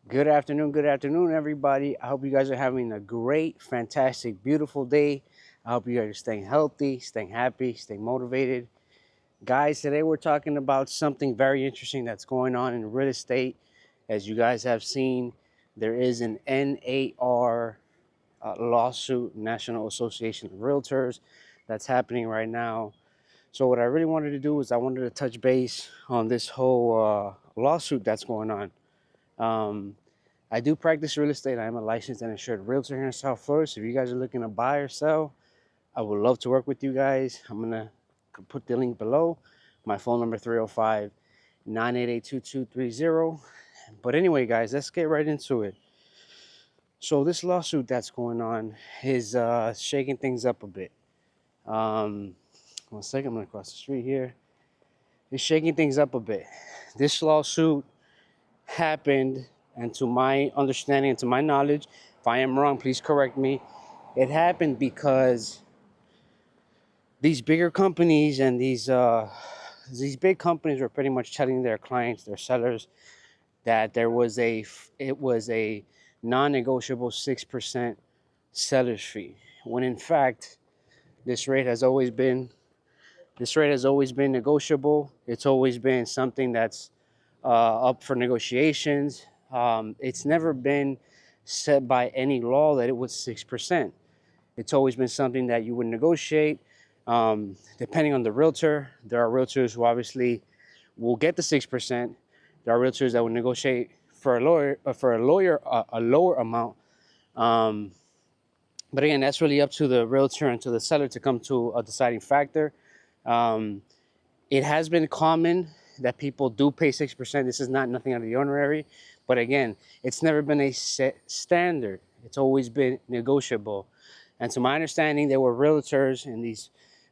Good afternoon, everybody. I hope you guys are having a great, fantastic, beautiful day. I hope you guys are staying healthy, staying happy, staying motivated. Guys, today we're talking about something very interesting that's going on in real estate. As you guys have seen, there is an NAR lawsuit, National Association of Realtors, that's happening right now. So what I really wanted to do is I wanted to touch base on this whole lawsuit that's going on. I do practice real estate. I am a licensed and insured realtor here in South Florida. So if you guys are looking to buy or sell, I would love to work with you guys. I'm going to put the link below. My phone number 305-988-2230. But anyway, guys, let's get right into it. So this lawsuit that's going on is shaking things up a bit. 1 second, I'm going to cross the street here. It's shaking things up a bit. This lawsuit happened, and to my understanding and to my knowledge, if I am wrong, please correct me. It happened because these bigger companies and these big companies were pretty much telling their clients, their sellers, that it was a non-negotiable 6% seller's fee. When in fact, this rate has always been negotiable. It's always been something that's up for negotiations. It's never been set by any law that it was 6%. It's always been something that you would negotiate depending on the realtor. There are realtors who obviously will get the 6%. There are realtors that will negotiate for a lower amount. But again, that's really up to the realtor and to the seller to come to a deciding factor. It has been common that people do pay 6%. This is not nothing out of the ordinary. But again, it's never been a set standard. It's always been negotiable. And to my understanding, there were realtors in these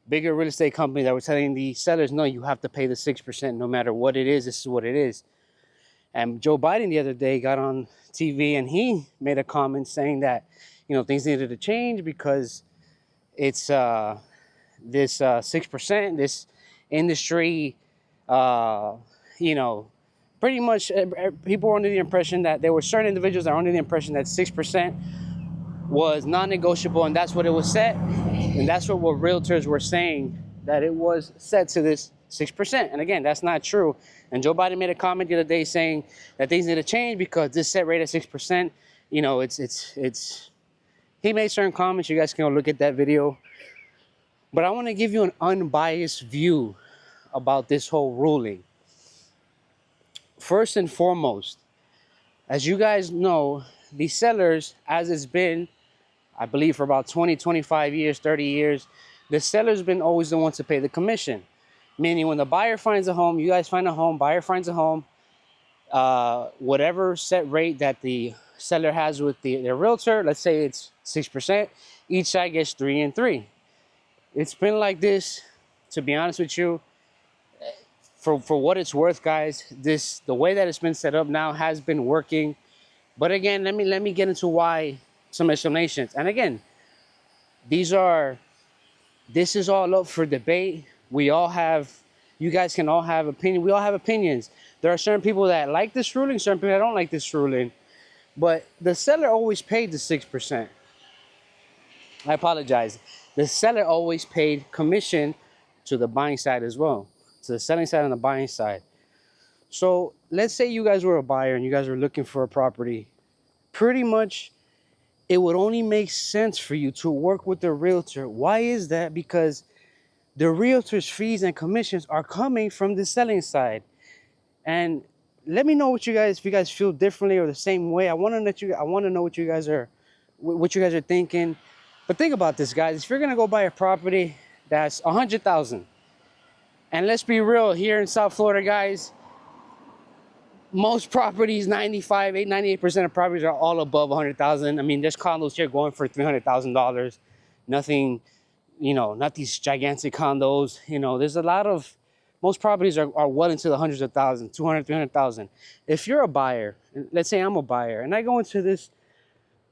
bigger real estate companies that were telling the sellers, no, you have to pay the 6% no matter what it is. This is what it is. And Joe Biden the other day got on TV and he made a comment saying that, things needed to change because it's this 6%, this industry, pretty much people were under the impression that there were certain individuals that were under the impression that 6% was non-negotiable, and that's what it was set. And that's what realtors were saying, that it was set to this 6%. And again, that's not true. And Joe Biden made a comment the other day saying that things need to change because this set rate at 6%, he made certain comments. You guys can go look at that video. But I want to give you an unbiased view about this whole ruling. First and foremost, as you guys know, the sellers, as it's been, I believe for about 20, 25 years, 30 years, the seller's been always the one to pay the commission. Meaning when the buyer finds a home, you guys find a home, buyer finds a home, whatever set rate that the seller has with their realtor, let's say it's 6%, each side gets 3 and 3. It's been like this, to be honest with you, for what it's worth, guys. The way that it's been set up now has been working. But again, let me get into why, some explanations. And again, this is all up for debate. You guys can all have opinions. We all have opinions. There are certain people that like this ruling, certain people that don't like this ruling. But the seller always paid the 6%. I apologize. The seller always paid commission to the buying side as well, to the selling side and the buying side. So let's say you guys were a buyer and you guys were looking for a property. Pretty much, it would only make sense for you to work with the realtor. Why is that? Because the realtor's fees and commissions are coming from the selling side. And let me know if you guys feel differently or the same way. I want to know what you guys are thinking. But think about this, guys. If you're gonna go buy a property that's $100,000, and let's be real, here in South Florida, guys, most properties, 98% of properties are all above $100,000. I mean, there's condos here going for $300,000. Nothing, not these gigantic condos. There's a lot of, most properties are well into the hundreds of thousands, 200, 300,000. If you're a buyer, let's say I'm a buyer, and I go into this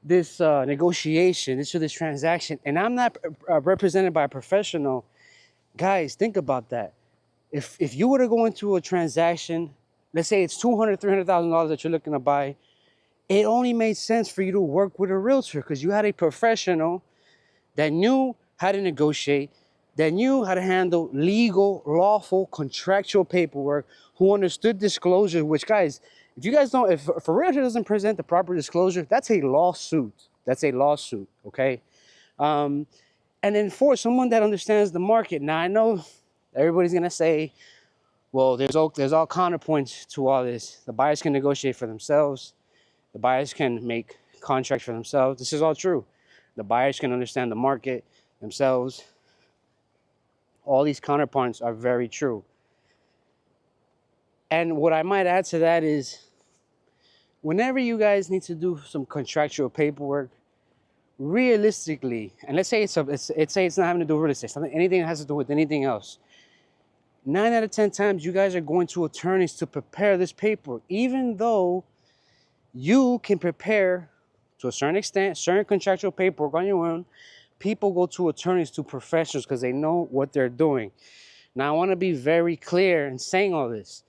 negotiation, this transaction, and I'm not represented by a professional, guys, think about that. If you were to go into a transaction, let's say it's $200,000, $300,000 that you're looking to buy, it only made sense for you to work with a realtor because you had a professional that knew how to negotiate, that knew how to handle legal, lawful, contractual paperwork, who understood disclosure, which, guys, if you guys don't, if a realtor doesn't present the proper disclosure, that's a lawsuit. That's a lawsuit, okay? And then for someone that understands the market, now I know everybody's gonna say, well, there's all counterpoints to all this. The buyers can negotiate for themselves. The buyers can make contracts for themselves. This is all true. The buyers can understand the market themselves. All these counterpoints are very true. And what I might add to that is, whenever you guys need to do some contractual paperwork, realistically, and let's say it's not having to do with real estate, anything that has to do with anything else, 9 out of 10 times you guys are going to attorneys to prepare this paperwork, even though you can prepare to a certain extent certain contractual paperwork on your own. People go to attorneys, to professionals, because they know what they're doing. Now, I want to be very clear in saying all this.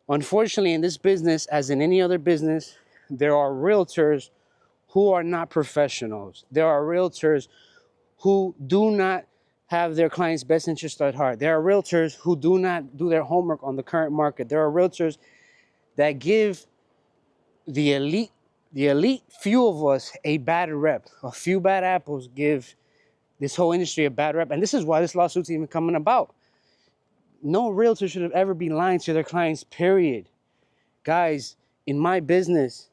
Unfortunately, in this business, as in any other business, there are realtors who are not professionals. There are realtors who do not have their clients' best interest at heart. There are realtors who do not do their homework on the current market. There are realtors that give the elite few of us a bad rep. A few bad apples give this whole industry a bad rep. And this is why this lawsuit's even coming about. No realtor should have ever been lying to their clients, period. Guys, in my business,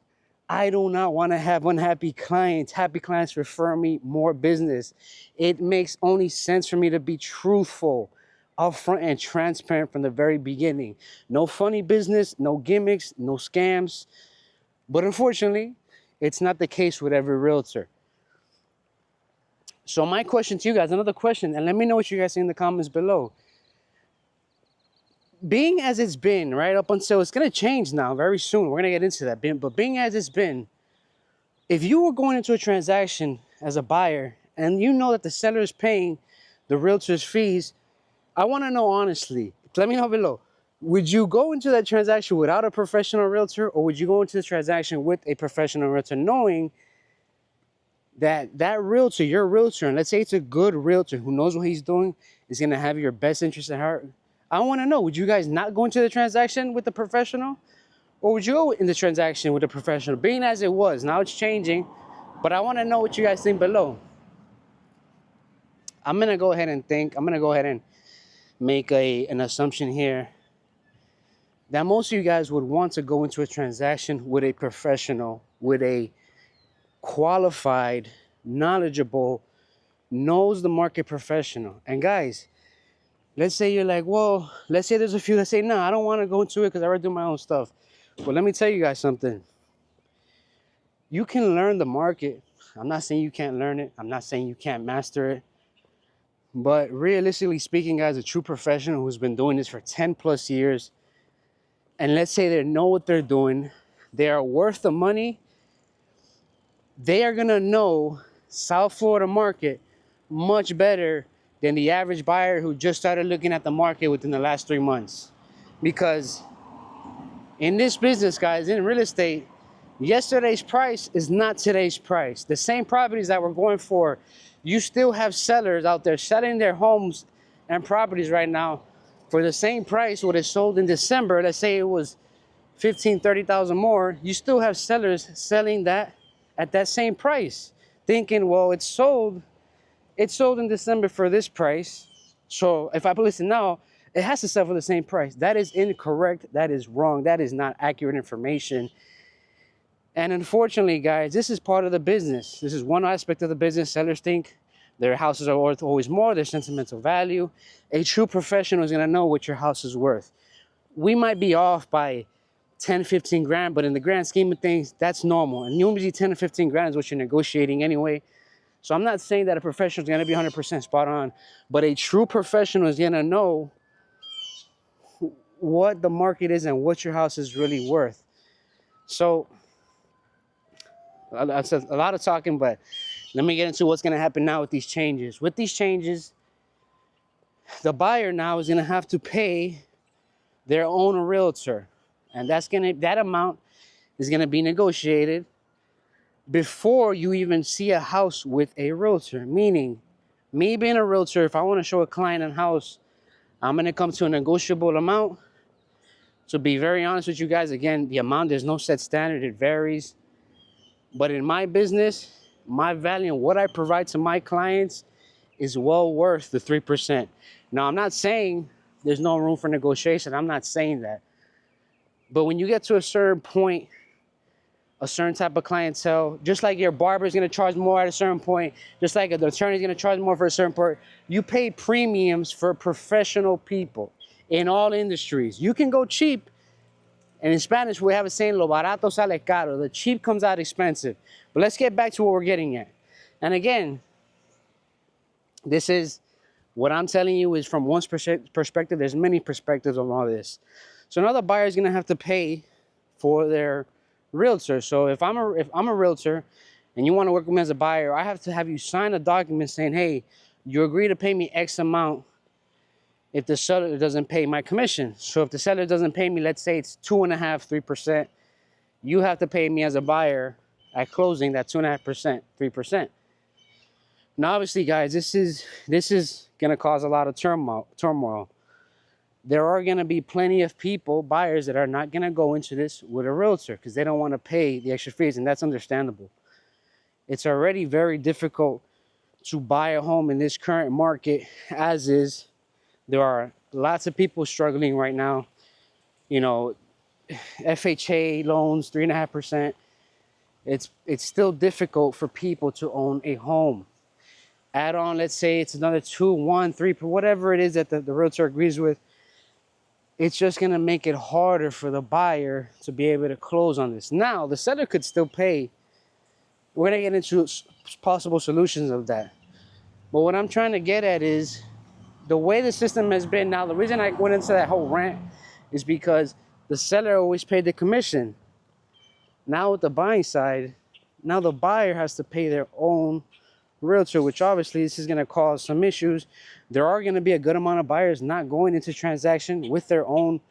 I do not want to have unhappy clients. Happy clients refer me more business. It makes only sense for me to be truthful, upfront, and transparent from the very beginning. No funny business, no gimmicks, no scams. But unfortunately, it's not the case with every realtor. So my question to you guys, another question, and let me know what you guys think in the comments below. Being as it's been, right, up until, it's going to change now very soon. We're going to get into that. But being as it's been, if you were going into a transaction as a buyer and you know that the seller is paying the realtor's fees, I want to know honestly, let me know below. Would you go into that transaction without a professional realtor, or would you go into the transaction with a professional realtor, knowing that that realtor, your realtor, and let's say it's a good realtor who knows what he's doing, is going to have your best interest at heart? I want to know, would you guys not go into the transaction with the professional, or would you go in the transaction with the professional? Being as it was, now it's changing, but I want to know what you guys think below. I'm going to go ahead and make an assumption here that most of you guys would want to go into a transaction with a professional, with a qualified, knowledgeable, knows the market professional. And guys, let's say you're like, well, let's say there's a few that say, no, I don't want to go into it because I already do my own stuff. Well, let me tell you guys something. You can learn the market. I'm not saying you can't learn it. I'm not saying you can't master it. But realistically speaking, guys, a true professional who's been doing this for 10 plus years, and let's say they know what they're doing, they are worth the money, they are going to know South Florida market much better than the average buyer who just started looking at the market within the last 3 months. Because in this business, guys, in real estate, yesterday's price is not today's price. The same properties that we're going for, you still have sellers out there selling their homes and properties right now for the same price what it sold in December. Let's say it was 15, 30,000 more. You still have sellers selling that at that same price, thinking, well, it sold in December for this price, so if I list it now, it has to sell for the same price. That is incorrect. That is wrong. That is not accurate information. And unfortunately, guys, this is part of the business. This is one aspect of the business. Sellers think their houses are worth always more, their sentimental value. A true professional is going to know what your house is worth. We might be off by 10, 15 grand, but in the grand scheme of things, that's normal. And usually 10 or 15 grand is what you're negotiating anyway. So I'm not saying that a professional is going to be 100% spot on, but a true professional is going to know what the market is and what your house is really worth. So that's a lot of talking, but let me get into what's going to happen now with these changes. With these changes, the buyer now is going to have to pay their own realtor, and that amount is going to be negotiated before you even see a house with a realtor. Meaning, me being a realtor, if I want to show a client a house, I'm going to come to a negotiable amount. To be very honest with you guys, again, the amount, there's no set standard, it varies. But in my business, my value and what I provide to my clients is well worth the 3%. Now, I'm not saying there's no room for negotiation. I'm not saying that. But when you get to a certain point, a certain type of clientele, just like your barber is going to charge more at a certain point, just like the attorney is going to charge more for a certain part, you pay premiums for professional people in all industries. You can go cheap, and in Spanish we have a saying, lo barato sale caro. The cheap comes out expensive. But let's get back to what we're getting at. And again, this is what I'm telling you is from one's perspective. There's many perspectives on all this. So now the buyer is going to have to pay for their realtor. So if I'm a realtor and you want to work with me as a buyer, I have to have you sign a document saying, hey, you agree to pay me X amount if the seller doesn't pay my commission. So if the seller doesn't pay me, let's say it's 2.5%, 3%, you have to pay me as a buyer at closing that 2.5%, 3%. Now, obviously, guys, this is going to cause a lot of turmoil. There are going to be plenty of people, buyers, that are not going to go into this with a realtor because they don't want to pay the extra fees, and that's understandable. It's already very difficult to buy a home in this current market as is. There are lots of people struggling right now. You know, FHA loans, 3.5%. It's still difficult for people to own a home. Add on, let's say it's another 2, 1, 3, whatever it is that the realtor agrees with. It's just going to make it harder for the buyer to be able to close on this. Now, the seller could still pay. We're going to get into possible solutions of that. But what I'm trying to get at is the way the system has been now. The reason I went into that whole rant is because the seller always paid the commission. Now with the buying side, now the buyer has to pay their own realtor, which obviously this is going to cause some issues. There are going to be a good amount of buyers not going into transaction with their own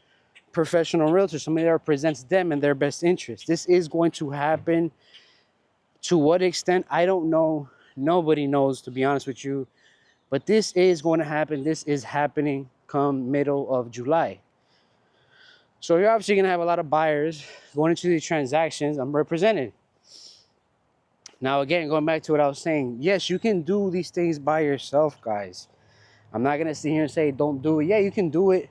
professional realtor, somebody that represents them in their best interest. This is going to happen. To what extent, I don't know. Nobody knows, to be honest with you. But this is going to happen. This is happening come middle of July. So you're obviously going to have a lot of buyers going into these transactions unrepresented. Now, again, going back to what I was saying, yes, you can do these things by yourself, guys. I'm not going to sit here and say don't do it. Yeah, you can do it.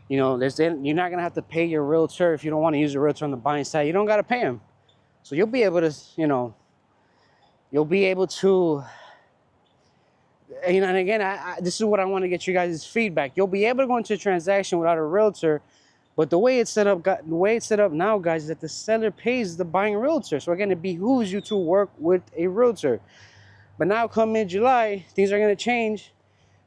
You know, you're not going to have to pay your realtor if you don't want to use a realtor on the buying side. You don't got to pay him. So you'll be able to, you know, you'll be able to, you know, and again, this is what I want to get you guys' feedback. You'll be able to go into a transaction without a realtor. But the way it's set up now, guys, is that the seller pays the buying realtor. So again, it behooves you to work with a realtor. But now, come mid-July, things are going to change.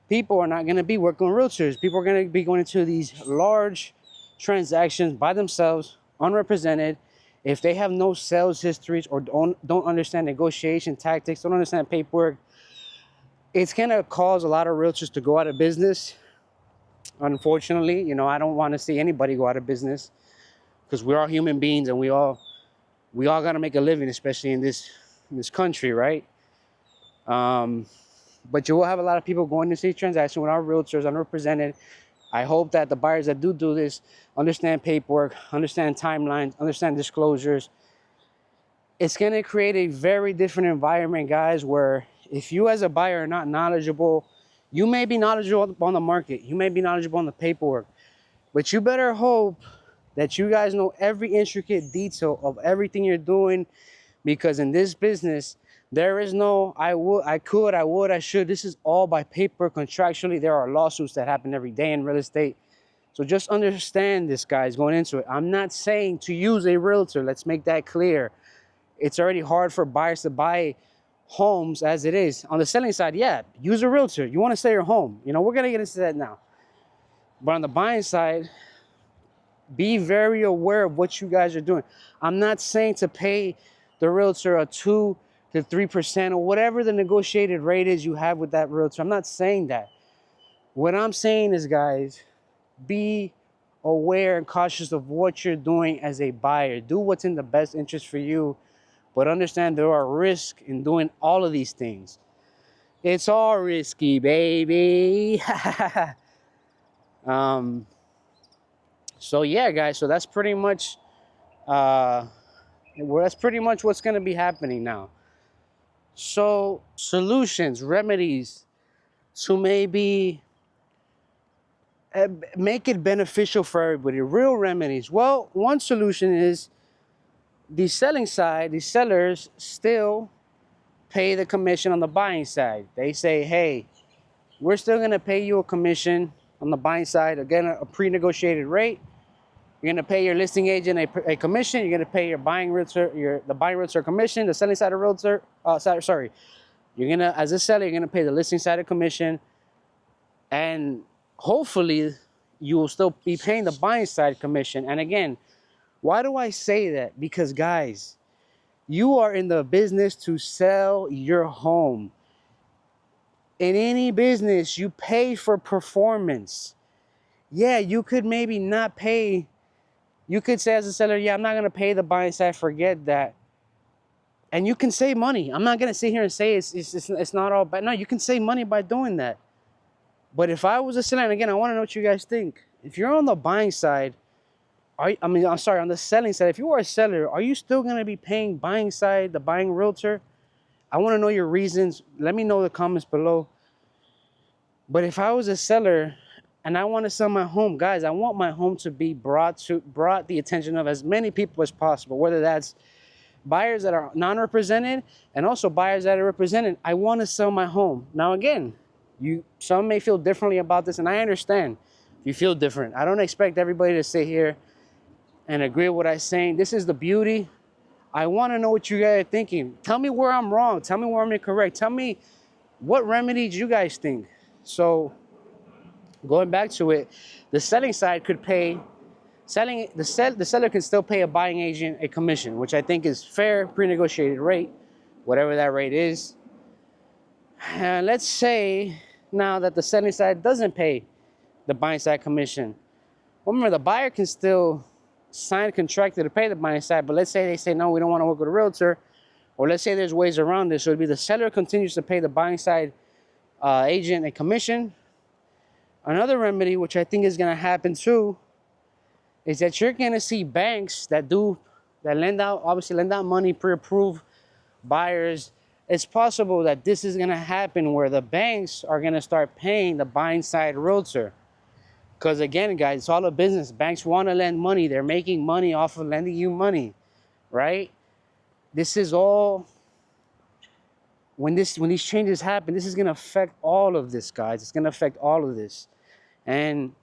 People are not going to be working with realtors. People are going to be going into these large transactions by themselves, unrepresented. If they have no sales histories or don't understand negotiation tactics, don't understand paperwork, it's going to cause a lot of realtors to go out of business. Unfortunately, you know, I don't want to see anybody go out of business because we're all human beings and we all got to make a living, especially in this country, right? But you will have a lot of people going into these transactions without realtors, unrepresented. I hope that the buyers that do this understand paperwork, understand timelines, understand disclosures. It's going to create a very different environment, guys, where if you as a buyer are not knowledgeable, you may be knowledgeable on the market, you may be knowledgeable on the paperwork, but you better hope that you guys know every intricate detail of everything you're doing, because in this business, there is no I would, I should. This is all by paper, contractually. There are lawsuits that happen every day in real estate. So just understand this, guys, going into it. I'm not saying to use a realtor. Let's make that clear. It's already hard for buyers to buy homes as it is. On the selling side, yeah, use a realtor. You want to sell your home. You know, we're going to get into that now. But on the buying side, be very aware of what you guys are doing. I'm not saying to pay the realtor a 2 to 3% or whatever the negotiated rate is you have with that realtor. I'm not saying that. What I'm saying is, guys, be aware and cautious of what you're doing as a buyer. Do what's in the best interest for you, but understand there are risks in doing all of these things. It's all risky, baby. um, so yeah, guys. So that's pretty much that's pretty much what's going to be happening now. So solutions, remedies to maybe make it beneficial for everybody. Real remedies. Well, one solution is the selling side. The sellers still pay the commission on the buying side. They say, hey, we're still going to pay you a commission on the buying side. Again, a pre-negotiated rate. You're going to pay your listing agent a commission. You're going to pay your buying realtor, the buying realtor commission, the selling side of realtor. You're going to, as a seller, you're going to pay the listing side of commission. And hopefully, you will still be paying the buying side commission. And again, why do I say that? Because, guys, you are in the business to sell your home. In any business, you pay for performance. Yeah, you could maybe not pay. You could say as a seller, yeah, I'm not going to pay the buying side, forget that. And you can save money. I'm not going to sit here and say it's not all bad. No, you can save money by doing that. But if I was a seller, and again, I want to know what you guys think. If you're on the buying side, on the selling side, if you are a seller, are you still going to be paying buying side, the buying realtor? I want to know your reasons. Let me know in the comments below. But if I was a seller and I want to sell my home, guys, I want my home to be brought the attention of as many people as possible, whether that's buyers that are non-represented and also buyers that are represented. I want to sell my home. Now, again, some may feel differently about this, and I understand if you feel different. I don't expect everybody to sit here and agree with what I'm saying. This is the beauty. I want to know what you guys are thinking. Tell me where I'm wrong. Tell me where I'm incorrect. Tell me what remedies you guys think. So going back to it, the selling side could pay, the seller can still pay a buying agent a commission, which I think is fair, pre-negotiated rate, whatever that rate is. And let's say now that the selling side doesn't pay the buying side commission. Well, remember, the buyer can still sign a contract to pay the buying side, but let's say they say, no, we don't want to work with a realtor, or let's say there's ways around this. So it'd be the seller continues to pay the buying side agent a commission. Another remedy, which I think is going to happen too, is that you're going to see banks that lend out money, pre-approved buyers. It's possible that this is going to happen where the banks are going to start paying the buying side realtor. Because again, guys, it's all a business. Banks want to lend money. They're making money off of lending you money, right? This is all, when these changes happen, this is going to affect all of this, guys. It's going to affect all of this. And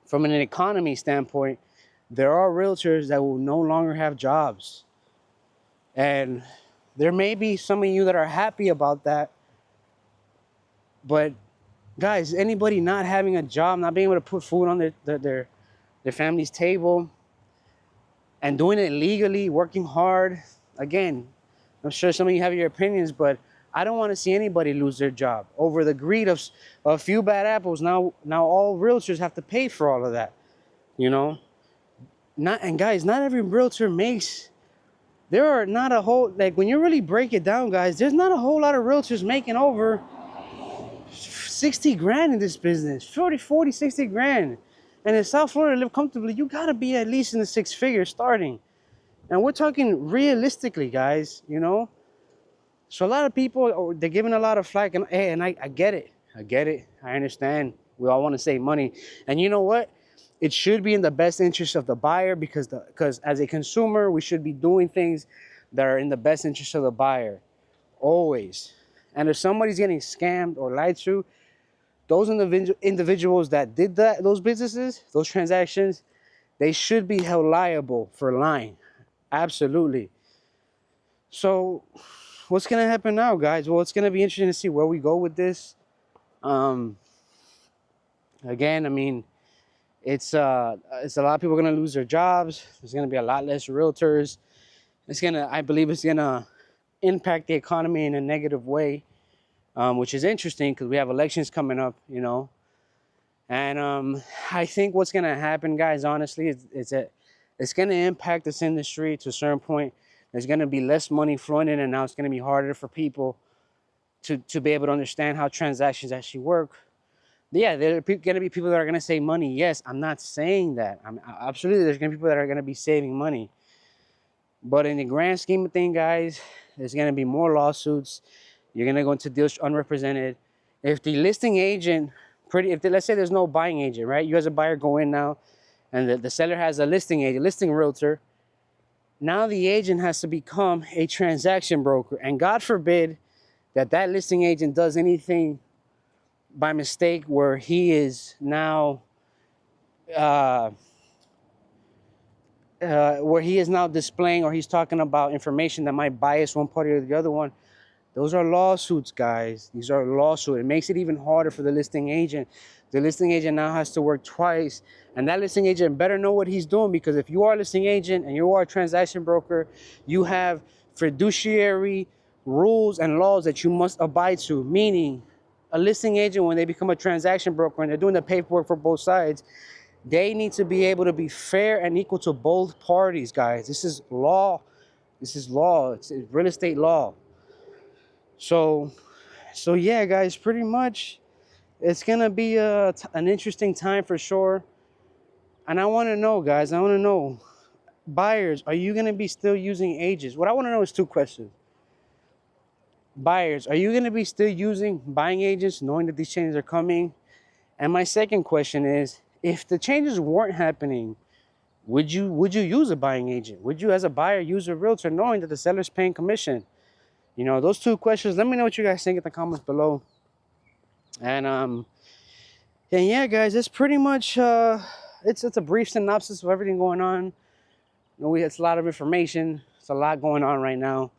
from an economy standpoint, there are realtors that will no longer have jobs. And there may be some of you that are happy about that. But guys, anybody not having a job, not being able to put food on their family's table, and doing it legally, working hard, again, I'm sure some of you have your opinions, but I don't want to see anybody lose their job over the greed of a few bad apples. Now all realtors have to pay for all of that, you know. And guys, not every realtor makes. There are not a whole, like, when you really break it down, guys, there's not a whole lot of realtors making over 60 grand in this business, 40, 60 grand. And in South Florida, live comfortably, you gotta be at least in the six figures starting. And we're talking realistically, guys, you know. So a lot of people, they're giving a lot of flack, and hey, and I get it. I understand. We all want to save money. And you know what? It should be in the best interest of the buyer, because as a consumer, we should be doing things that are in the best interest of the buyer, always. And if somebody's getting scammed or lied to, those individuals that did those businesses, those transactions, they should be held liable for lying. Absolutely. So what's going to happen now, guys? Well, it's going to be interesting to see where we go with this. Again, I mean, it's a lot of people are going to lose their jobs. There's going to be a lot less realtors. I believe it's going to impact the economy in a negative way, which is interesting because we have elections coming up, you know. And I think what's gonna happen, guys, honestly, is that it's gonna impact this industry to a certain point. There's gonna be less money flowing in and out. It's gonna be harder for people to be able to understand how transactions actually work. Yeah, there are going to be people that are going to save money. Yes, I'm not saying that. Absolutely, there's going to be people that are going to be saving money. But in the grand scheme of things, guys, there's going to be more lawsuits. You're going to go into deals unrepresented. If the listing agent, let's say there's no buying agent, right? You as a buyer go in now, and the seller has a listing agent, listing realtor. Now the agent has to become a transaction broker. And God forbid that listing agent does anything by mistake where he is now displaying, or he's talking about information that might bias one party or the other one. Those are lawsuits, guys. These are lawsuits. It makes it even harder for the listing agent. The listing agent now has to work twice, and that listing agent better know what he's doing, because if you are a listing agent and you are a transaction broker, you have fiduciary rules and laws that you must abide to. Meaning, a listing agent, when they become a transaction broker and they're doing the paperwork for both sides, they need to be able to be fair and equal to both parties, guys. This is law. This is law. It's real estate law. So yeah, guys, pretty much it's gonna be an interesting time for sure. And I want to know, guys, buyers, are you gonna be still using agents? What I want to know is two questions. Buyers, are you gonna be still using buying agents, knowing that these changes are coming? And my second question is, if the changes weren't happening, would you use a buying agent? Would you, as a buyer, use a realtor, knowing that the seller's paying commission? You know, those two questions. Let me know what you guys think in the comments below. And yeah, guys, it's pretty much it's a brief synopsis of everything going on. You know, it's a lot of information. It's a lot going on right now.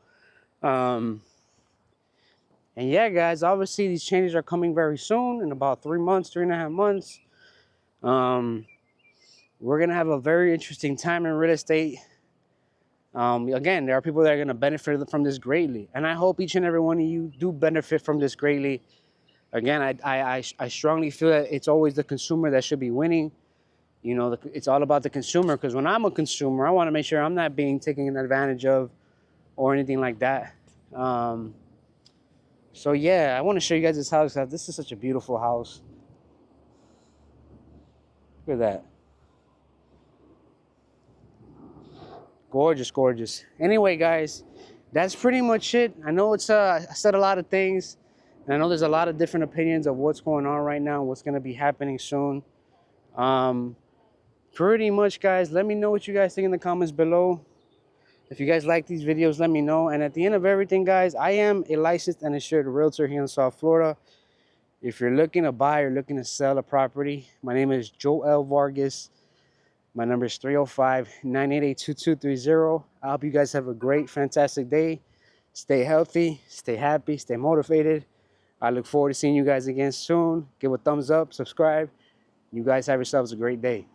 And yeah, guys, obviously these changes are coming very soon, in about 3 months, 3.5 months. We're gonna have a very interesting time in real estate. Again, there are people that are gonna benefit from this greatly, and I hope each and every one of you do benefit from this greatly. Again, I strongly feel that it's always the consumer that should be winning. You know, it's all about the consumer, because when I'm a consumer, I want to make sure I'm not being taken advantage of or anything like that. So yeah, I want to show you guys this house. This is such a beautiful house. Look at that. Gorgeous, gorgeous. Anyway, guys, that's pretty much it. I know it's I said a lot of things, and I know there's a lot of different opinions of what's going on right now, what's going to be happening soon. Pretty much, guys, let me know what you guys think in the comments below. If you guys like these videos, let me know. And at the end of everything, guys, I am a licensed and insured realtor here in South Florida. If you're looking to buy or looking to sell a property, my name is Joel Vargas. My number is 305-988-2230. I hope you guys have a great, fantastic day. Stay healthy, stay happy, stay motivated. I look forward to seeing you guys again soon. Give a thumbs up, subscribe. You guys have yourselves a great day.